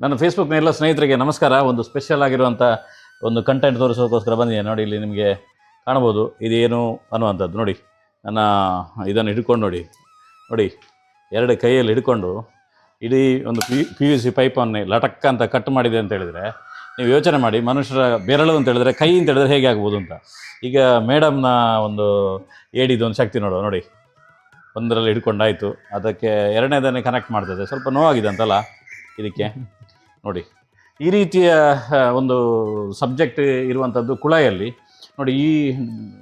ನನ್ನ ಫೇಸ್ಬುಕ್ನ ಎಲ್ಲ ಸ್ನೇಹಿತರಿಗೆ ನಮಸ್ಕಾರ. ಒಂದು ಸ್ಪೆಷಲ್ ಆಗಿರುವಂಥ ಒಂದು ಕಂಟೆಂಟ್ ತೋರಿಸೋದಕ್ಕೋಸ್ಕರ ಬಂದಿದೆ. ನೋಡಿ, ಇಲ್ಲಿ ನಿಮಗೆ ಕಾಣ್ಬೋದು ಇದೇನು ಅನ್ನುವಂಥದ್ದು. ನೋಡಿ, ನನ್ನ ಇದನ್ನು ಹಿಡ್ಕೊಂಡು ನೋಡಿ ಎರಡು ಕೈಯಲ್ಲಿ ಹಿಡ್ಕೊಂಡು ಇಡೀ ಒಂದು ಪಿ ಯು ಸಿ ಪೈಪನ್ನೇ ಲಟಕ್ಕ ಅಂತ ಕಟ್ ಮಾಡಿದೆ ಅಂತ ಹೇಳಿದರೆ, ನೀವು ಯೋಚನೆ ಮಾಡಿ, ಮನುಷ್ಯರ ಬೆರಳು ಅಂತ ಹೇಳಿದ್ರೆ, ಕೈ ಅಂತ ಹೇಳಿದ್ರೆ ಹೇಗೆ ಆಗ್ಬೋದು ಅಂತ. ಈಗ ಮೇಡಮ್ನ ಒಂದು ಏಡಿದೊಂದು ಶಕ್ತಿ ನೋಡಿ, ಒಂದರಲ್ಲಿ ಹಿಡ್ಕೊಂಡಾಯಿತು, ಅದಕ್ಕೆ ಎರಡನೇದನ್ನೇ ಕನೆಕ್ಟ್ ಮಾಡ್ತದೆ. ಸ್ವಲ್ಪ ನೋವಾಗಿದೆ ಅಂತಲ್ಲ ಇದಕ್ಕೆ. ನೋಡಿ, ಈ ರೀತಿಯ ಒಂದು ಸಬ್ಜೆಕ್ಟ್ ಇರುವಂಥದ್ದು ಕುಳಾಯಲ್ಲಿ. ನೋಡಿ,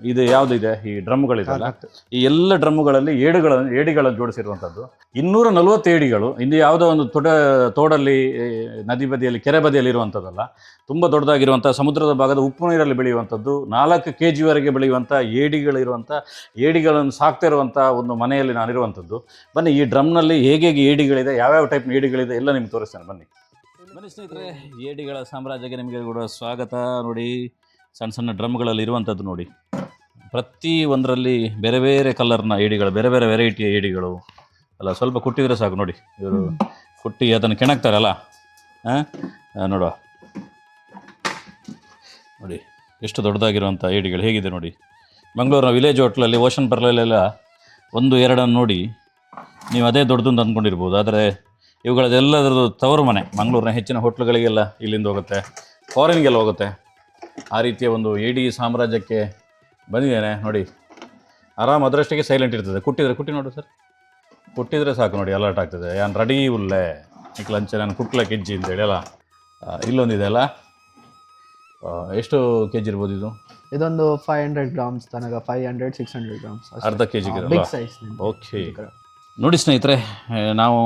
ಇದು ಯಾವುದಿದೆ, ಈ ಡ್ರಮ್ಗಳಿದೆಯಲ್ಲ, ಈ ಎಲ್ಲ ಡ್ರಮ್ಮುಗಳಲ್ಲಿ ಏಡಿಗಳನ್ನು ಜೋಡಿಸಿರುವಂಥದ್ದು 240 ಏಡಿಗಳು. ಇಲ್ಲಿ ಯಾವುದೋ ಒಂದು ತೋಡಲ್ಲಿ, ನದಿ ಬದಿಯಲ್ಲಿ, ಕೆರೆ ಬದಿಯಲ್ಲಿ ಇರುವಂಥದ್ದಲ್ಲ. ತುಂಬ ದೊಡ್ಡದಾಗಿರುವಂಥ ಸಮುದ್ರದ ಭಾಗದ ಉಪ್ಪು ನೀರಲ್ಲಿ ಬೆಳೆಯುವಂಥದ್ದು, 4 kg ಬೆಳೆಯುವಂಥ ಏಡಿಗಳನ್ನು ಸಾಕ್ತಾ ಇರುವಂಥ ಒಂದು ಮನೆಯಲ್ಲಿ ನಾನಿರುವಂಥದ್ದು. ಬನ್ನಿ, ಈ ಡ್ರಮ್ನಲ್ಲಿ ಹೇಗೆ ಏಡಿಗಳಿದೆ, ಯಾವ್ಯಾವ ಟೈಪ್ನ ಏಡಿಗಳಿದೆ ಎಲ್ಲ ನಿಮ್ಗೆ ತೋರಿಸ್ತೇನೆ. ಬನ್ನಿ ಸ್ನೇಹಿತರೆ, ಏಡಿಗಳ ಸಾಮ್ರಾಜ್ಯಕ್ಕೆ ನಿಮಗೆ ಕೂಡ ಸ್ವಾಗತ. ನೋಡಿ, ಸಣ್ಣ ಸಣ್ಣ ಡ್ರಮ್ಗಳಲ್ಲಿ ಇರುವಂಥದ್ದು ನೋಡಿ, ಪ್ರತಿ ಒಂದರಲ್ಲಿ ಬೇರೆ ಬೇರೆ ಕಲರ್ನ ಏಡಿಗಳು, ಬೇರೆ ಬೇರೆ ವೆರೈಟಿಯ ಏಡಿಗಳು ಅಲ್ಲ. ಸ್ವಲ್ಪ ಕುಟ್ಟಿದರೆ ಸಾಕು. ನೋಡಿ, ಇವರು ಕುಟ್ಟಿ ಅದನ್ನು ಕೆಣಕ್ತಾರಲ್ಲ, ನೋಡುವ. ನೋಡಿ, ಎಷ್ಟು ದೊಡ್ಡದಾಗಿರುವಂಥ ಏಡಿಗಳು ಹೇಗಿದೆ ನೋಡಿ. ಮಂಗಳೂರಿನ ವಿಲೇಜ್ ಹೋಟ್ಲಲ್ಲಿ, ಓಷನ್ ಪರ್ಲಲ್ಲೆಲ್ಲ 1-2 ನೋಡಿ ನೀವು ಅದೇ ದೊಡ್ಡದು ಅಂದ್ಕೊಂಡಿರ್ಬೋದು. ಆದರೆ ಇವುಗಳದೆಲ್ಲದರದ್ದು ತವರು ಮನೆ. ಮಂಗಳೂರಿನ ಹೆಚ್ಚಿನ ಹೋಟ್ಲುಗಳಿಗೆಲ್ಲ ಇಲ್ಲಿಂದ ಹೋಗುತ್ತೆ, ಫಾರಿನ್ಗೆಲ್ಲ ಹೋಗುತ್ತೆ. ಆ ರೀತಿಯ ಒಂದು ಏಡಿ ಸಾಮ್ರಾಜ್ಯಕ್ಕೆ ಬಂದಿದ್ದೇನೆ. ನೋಡಿ, ಆರಾಮ್ ಅದರಷ್ಟಕ್ಕೆ ಸೈಲೆಂಟ್ ಇರ್ತದೆ. ಕುಟ್ಟಿ ನೋಡು ಸರ್, ಕುಟ್ಟಿದರೆ ಸಾಕು ನೋಡಿ, ಅಲರ್ಟ್ ಆಗ್ತದೆ. ನಾನು ರೆಡಿ ಉಲ್ಲೆ ಈಗ ಲಂಚ, ನಾನು ಕುಟ್ಲಕ್ಕೆ ಹೆಜ್ಜಿ ಅಂತೇಳಿ ಅಲ್ಲ. ಇಲ್ಲೊಂದಿದೆ ಅಲ್ಲ, ಎಷ್ಟು ಕೆ ಜಿ ಇರ್ಬೋದು ಇದು? ಇದೊಂದು 500 grams ತನಕ, 500-600 grams, ಅರ್ಧ ಕೆ ಜಿಗೆ. ಓಕೆ. ನೋಡಿ ಸ್ನೇಹಿತರೆ, ನಾವು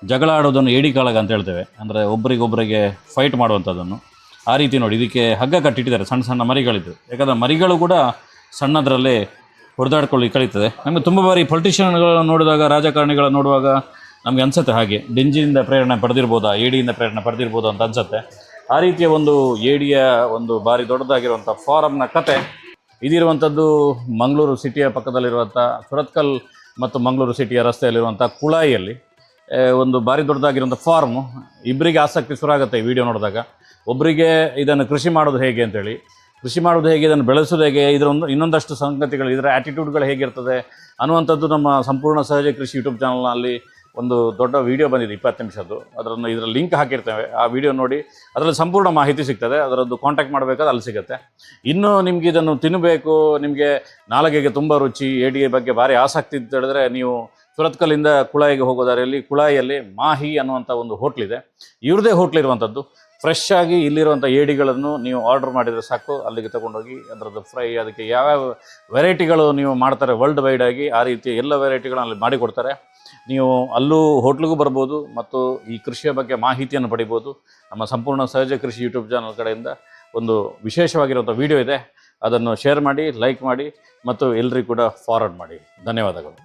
ಜಗಳ ಆಡೋದನ್ನು ಏಡಿ ಕಾಳಗ ಅಂತ ಹೇಳ್ತೇವೆ. ಅಂದರೆ ಒಬ್ಬರಿಗೊಬ್ಬರಿಗೆ ಫೈಟ್ ಮಾಡುವಂಥದ್ದನ್ನು. ಆ ರೀತಿ ನೋಡಿ, ಇದಕ್ಕೆ ಹಗ್ಗ ಕಟ್ಟಿಟ್ಟಿದ್ದಾರೆ. ಸಣ್ಣ ಸಣ್ಣ ಮರಿಗಳಿದ್ದು, ಯಾಕಂದರೆ ಮರಿಗಳು ಕೂಡ ಸಣ್ಣದರಲ್ಲೇ ಹೊಡೆದಾಡ್ಕೊಳ್ಳಿ ಕಳೀತದೆ. ನಮಗೆ ತುಂಬ ಬಾರಿ ಪೊಲಿಟಿಷಿಯನ್ಗಳನ್ನು ನೋಡಿದಾಗ, ರಾಜಕಾರಣಿಗಳನ್ನು ನೋಡುವಾಗ ನಮಗೆ ಅನಿಸುತ್ತೆ, ಹಾಗೆ ಡೆಂಜಿಯಿಂದ ಪ್ರೇರಣೆ ಪಡೆದಿರ್ಬೋದಾ, ಏಡಿಯಿಂದ ಪ್ರೇರಣೆ ಪಡೆದಿರ್ಬೋದು ಅಂತ ಅನಿಸುತ್ತೆ. ಆ ರೀತಿಯ ಒಂದು ಏಡಿಯ ಒಂದು ಭಾರಿ ದೊಡ್ಡದಾಗಿರುವಂಥ ಫಾರಮ್ನ ಕತೆ ಇದಿರುವಂಥದ್ದು ಮಂಗಳೂರು ಸಿಟಿಯ ಪಕ್ಕದಲ್ಲಿರುವಂಥ ಸುರತ್ಕಲ್ ಮತ್ತು ಮಂಗಳೂರು ಸಿಟಿಯ ರಸ್ತೆಯಲ್ಲಿರುವಂಥ ಕುಳಾಯಿಯಲ್ಲಿ ಒಂದು ಭಾರಿ ದೊಡ್ಡದಾಗಿರುವಂಥ ಫಾರ್ಮು. ಇಬ್ಬರಿಗೆ ಆಸಕ್ತಿ ಶುರುವಾಗುತ್ತೆ ಈ ವಿಡಿಯೋ ನೋಡಿದಾಗ. ಒಬ್ಬರಿಗೆ ಇದನ್ನು ಕೃಷಿ ಮಾಡೋದು ಹೇಗೆ ಅಂತೇಳಿ, ಕೃಷಿ ಮಾಡೋದು ಹೇಗೆ, ಇದನ್ನು ಬೆಳೆಸೋದು ಹೇಗೆ, ಇನ್ನೊಂದಷ್ಟು ಸಂಗತಿಗಳು, ಇದರ ಆ್ಯಟಿಟ್ಯೂಡ್ಗಳು ಹೇಗಿರ್ತದೆ ಅನ್ನುವಂಥದ್ದು ನಮ್ಮ ಸಂಪೂರ್ಣ ಸಹಜ ಕೃಷಿ ಯೂಟ್ಯೂಬ್ ಚಾನಲ್ನಲ್ಲಿ ಒಂದು ದೊಡ್ಡ ವಿಡಿಯೋ ಬಂದಿದೆ, 20 ನಿಮಿಷದ್ದು. ಅದನ್ನು ಇದರಲ್ಲಿ ಲಿಂಕ್ ಹಾಕಿರ್ತೇವೆ. ಆ ವಿಡಿಯೋ ನೋಡಿ, ಅದರಲ್ಲಿ ಸಂಪೂರ್ಣ ಮಾಹಿತಿ ಸಿಗ್ತದೆ. ಅದರದ್ದು ಕಾಂಟ್ಯಾಕ್ಟ್ ಮಾಡಬೇಕಾದ್ರೆ ಅಲ್ಲಿ ಸಿಗುತ್ತೆ. ಇನ್ನು ನಿಮಗೆ ಇದನ್ನು ತಿನ್ನಬೇಕು, ನಿಮಗೆ ನಾಲಿಗೆಗೆ ತುಂಬ ರುಚಿ, ಏಡಿಗೆ ಬಗ್ಗೆ ಭಾರಿ ಆಸಕ್ತಿ ಅಂತ ಹೇಳಿದ್ರೆ, ನೀವು ಸುರತ್ಕಲ್ಲಿಂದ ಕುಳಾಯಿಗೆ ಹೋಗೋ ದಾರಿಯಲ್ಲಿ ಕುಳಾಯಿಯಲ್ಲಿ ಮಾಹಿ ಅನ್ನುವಂಥ ಒಂದು ಹೋಟ್ಲಿದೆ. ಇವ್ರದೇ ಹೋಟ್ಲಿರುವಂಥದ್ದು. ಫ್ರೆಶ್ ಆಗಿ ಇಲ್ಲಿರುವಂಥ ಏಡಿಗಳನ್ನು ನೀವು ಆರ್ಡರ್ ಮಾಡಿದರೆ ಸಾಕು, ಅಲ್ಲಿಗೆ ತೊಗೊಂಡೋಗಿ ಅದರದ್ದು ಫ್ರೈ, ಅದಕ್ಕೆ ಯಾವ್ಯಾವ ವೆರೈಟಿಗಳು ನೀವು ಮಾಡ್ತಾರೆ ವರ್ಲ್ಡ್ ವೈಡ್ ಆಗಿ, ಆ ರೀತಿ ಎಲ್ಲ ವೆರೈಟಿಗಳನ್ನು ಅಲ್ಲಿ ಮಾಡಿಕೊಡ್ತಾರೆ. ನೀವು ಅಲ್ಲೂ ಹೋಟ್ಲಿಗೂ ಬರ್ಬೋದು ಮತ್ತು ಈ ಕೃಷಿಯ ಬಗ್ಗೆ ಮಾಹಿತಿಯನ್ನು ಪಡಿಬೋದು. ನಮ್ಮ ಸಂಪೂರ್ಣ ಸಹಜ ಕೃಷಿ ಯೂಟ್ಯೂಬ್ ಚಾನಲ್ ಕಡೆಯಿಂದ ಒಂದು ವಿಶೇಷವಾಗಿರುವಂಥ ವಿಡಿಯೋ ಇದೆ. ಅದನ್ನು ಶೇರ್ ಮಾಡಿ, ಲೈಕ್ ಮಾಡಿ ಮತ್ತು ಎಲ್ಲರಿಗೂ ಕೂಡ ಫಾರ್ವರ್ಡ್ ಮಾಡಿ. ಧನ್ಯವಾದಗಳು.